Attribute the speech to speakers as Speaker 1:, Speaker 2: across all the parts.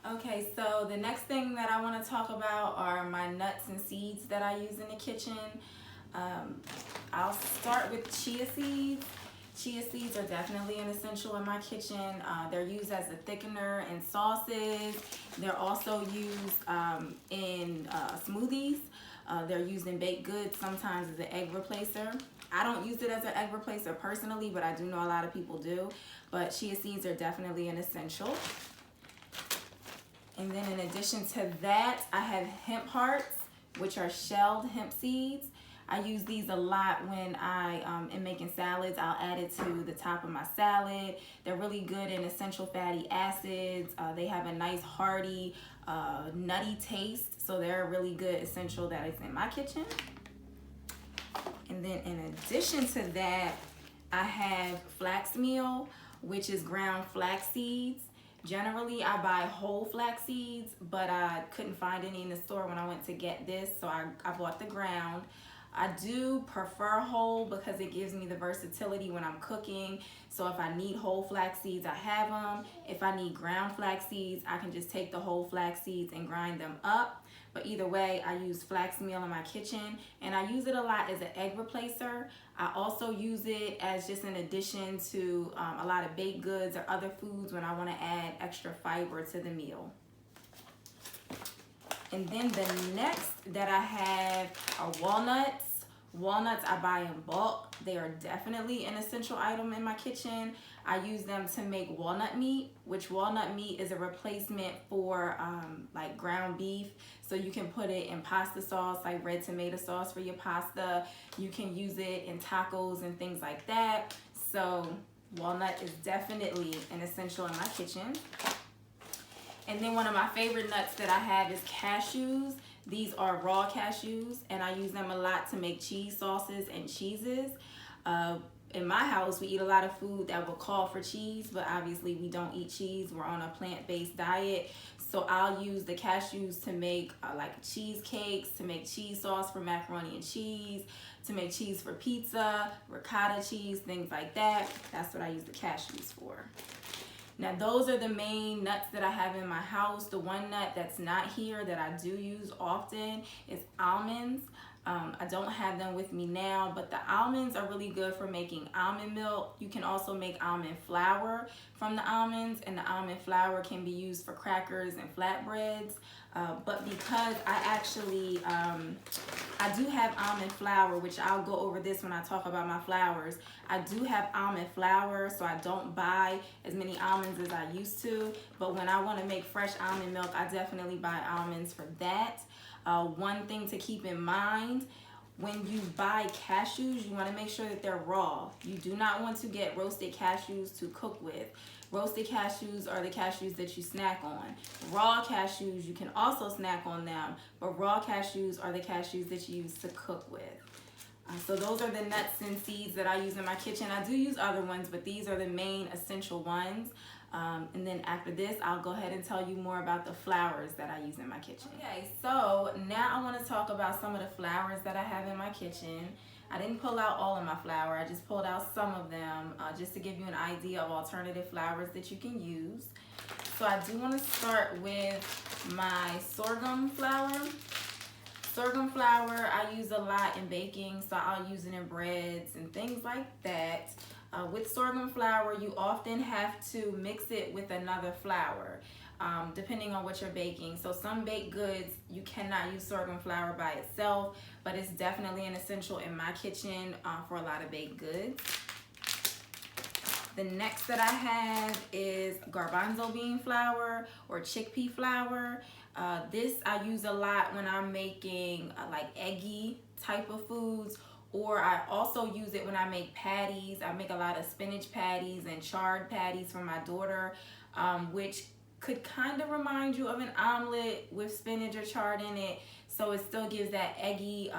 Speaker 1: Okay, so the next thing that I want to talk about are my nuts and seeds that I use in the kitchen. Um, I'll start with chia seeds. Chia seeds are definitely an essential in my kitchen. They're used as a thickener in sauces. They're also used in smoothies. They're used in baked goods, sometimes as an egg replacer. I don't use it as an egg replacer personally, but I do know a lot of people do. But chia seeds are definitely an essential. And then in addition to that, I have hemp hearts, which are shelled hemp seeds. I use these a lot when I am making salads. I'll add it to the top of my salad. They're really good in essential fatty acids. They have a nice hearty, nutty taste. So they're a really good essential that is in my kitchen. And then in addition to that, I have flax meal, which is ground flax seeds. Generally, I buy whole flax seeds, but I couldn't find any in the store when I went to get this, so I bought the ground. I do prefer whole because it gives me the versatility when I'm cooking. So if I need whole flax seeds, I have them. If I need ground flax seeds, I can just take the whole flax seeds and grind them up. But either way, I use flax meal in my kitchen, and I use it a lot as an egg replacer. I also use it as just an addition to a lot of baked goods or other foods when I want to add extra fiber to the meal. And then the next that I have are walnuts. Walnuts I buy in bulk. They are definitely an essential item in my kitchen. I use them to make walnut meat, which walnut meat is a replacement for like ground beef. So you can put it in pasta sauce, like red tomato sauce for your pasta. You can use it in tacos and things like that. So walnut is definitely an essential in my kitchen. And then one of my favorite nuts that I have is cashews. These are raw cashews, and I use them a lot to make cheese sauces and cheeses. In my house, we eat a lot of food that will call for cheese, but obviously we don't eat cheese. We're on a plant-based diet. So I'll use the cashews to make like cheesecakes, to make cheese sauce for macaroni and cheese, to make cheese for pizza, ricotta cheese, things like that. That's what I use the cashews for. Now those are the main nuts that I have in my house. The one nut that's not here that I do use often is almonds. I don't have them with me now, but the almonds are really good for making almond milk. You can also make almond flour from the almonds, and the almond flour can be used for crackers and flatbreads. But because I do have almond flour, which I'll go over this when I talk about my flours. I do have almond flour, so I don't buy as many almonds as I used to. But when I want to make fresh almond milk, I definitely buy almonds for that. One thing to keep in mind, when you buy cashews, you want to make sure that they're raw. You do not want to get roasted cashews to cook with. Roasted cashews are the cashews that you snack on. Raw cashews, you can also snack on them, but raw cashews are the cashews that you use to cook with. So those are the nuts and seeds that I use in my kitchen. I do use other ones, but these are the main essential ones. And then after this, I'll go ahead and tell you more about the flours that I use in my kitchen. Okay, so now I want to talk about some of the flours that I have in my kitchen. I didn't pull out all of my flour, I just pulled out some of them just to give you an idea of alternative flours that you can use. So I do want to start with my sorghum flour. Sorghum flour I use a lot in baking, so I'll use it in breads and things like that. With sorghum flour, you often have to mix it with another flour, depending on what you're baking. So some baked goods, you cannot use sorghum flour by itself, but it's definitely an essential in my kitchen for a lot of baked goods. The next that I have is garbanzo bean flour or chickpea flour. This I use a lot when I'm making like eggy type of foods, or I also use it when I make patties. I make a lot of spinach patties and chard patties for my daughter, which could kind of remind you of an omelet with spinach or chard in it. So it still gives that eggy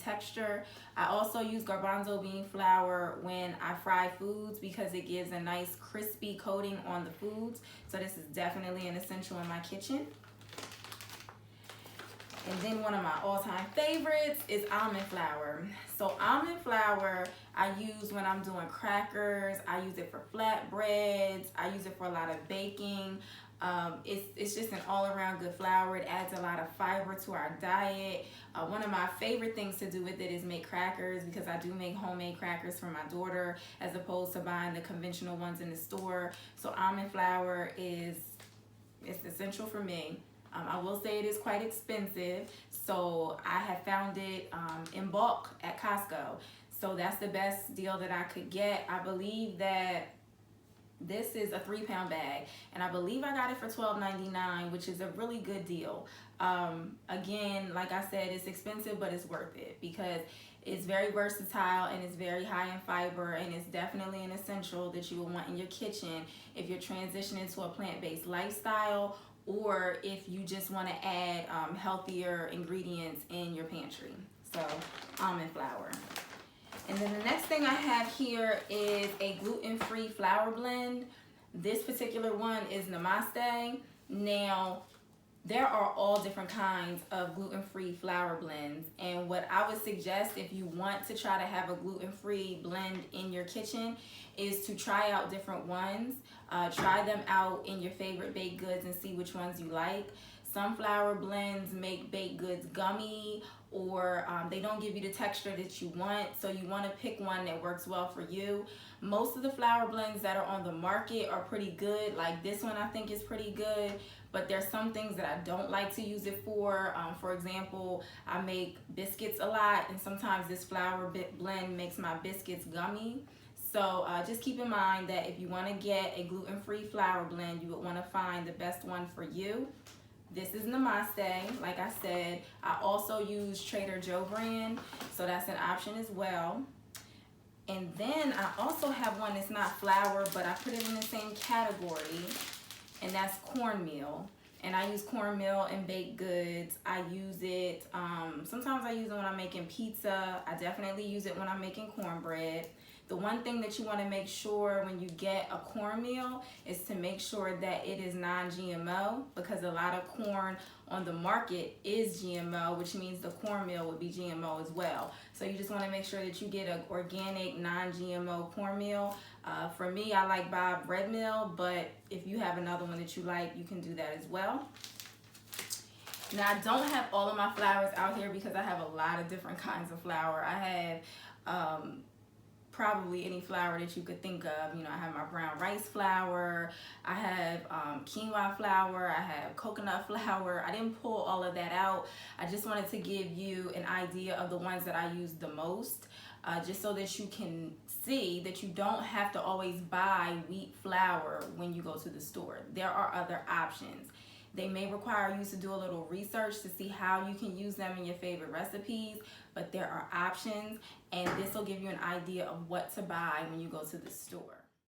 Speaker 1: texture. I also use garbanzo bean flour when I fry foods because it gives a nice crispy coating on the foods. So this is definitely an essential in my kitchen. And then one of my all-time favorites is almond flour. So almond flour I use when I'm doing crackers, I use it for flatbreads, I use it for a lot of baking. It's just an all-around good flour. It adds a lot of fiber to our diet. One of my favorite things to do with it is make crackers, because I do make homemade crackers for my daughter as opposed to buying the conventional ones in the store. So almond flour it's essential for me. I will say it is quite expensive, so I have found it in bulk at Costco. So that's the best deal that I could get. I believe that this is a 3-pound bag, and I believe I got it for $12.99, which is a really good deal. Again, like I said, it's expensive, but it's worth it because it's very versatile and it's very high in fiber, and it's definitely an essential that you will want in your kitchen if you're transitioning to a plant-based lifestyle, or if you just want to add healthier ingredients in your pantry. So almond flour. And then the next thing I have here is a gluten-free flour blend. This particular one is Namaste. Now, there are all different kinds of gluten-free flour blends, and what I would suggest if you want to try to have a gluten-free blend in your kitchen is to try out different ones. Try them out in your favorite baked goods and see which ones you like. Some flour blends make baked goods gummy, or they don't give you the texture that you want, so you want to pick one that works well for you. Most of the flour blends that are on the market are pretty good. Like this one I think is pretty good, but there's some things that I don't like to use it for. For example, I make biscuits a lot, and sometimes this flour blend makes my biscuits gummy. So just keep in mind that if you want to get a gluten-free flour blend, you would want to find the best one for you. This is Namaste, like I said. I also use Trader Joe brand, so that's an option as well. And then I also have one that's not flour, but I put it in the same category, and that's cornmeal. And I use cornmeal in baked goods. I use it, sometimes I use it when I'm making pizza. I definitely use it when I'm making cornbread. The one thing that you want to make sure when you get a cornmeal is to make sure that it is non-GMO, because a lot of corn on the market is GMO, which means the cornmeal would be GMO as well. So you just want to make sure that you get an organic, non-GMO cornmeal. For me, I like Bob Red Mill, but if you have another one that you like, you can do that as well. Now, I don't have all of my flours out here because I have a lot of different kinds of flour. I have probably any flour that you could think of. You know, I have my brown rice flour, I have quinoa flour, I have coconut flour. I didn't pull all of that out. I just wanted to give you an idea of the ones that I use the most, just so that you can see that you don't have to always buy wheat flour when you go to the store. There are other options. They may require you to do a little research to see how you can use them in your favorite recipes, but there are options, and this will give you an idea of what to buy when you go to the store.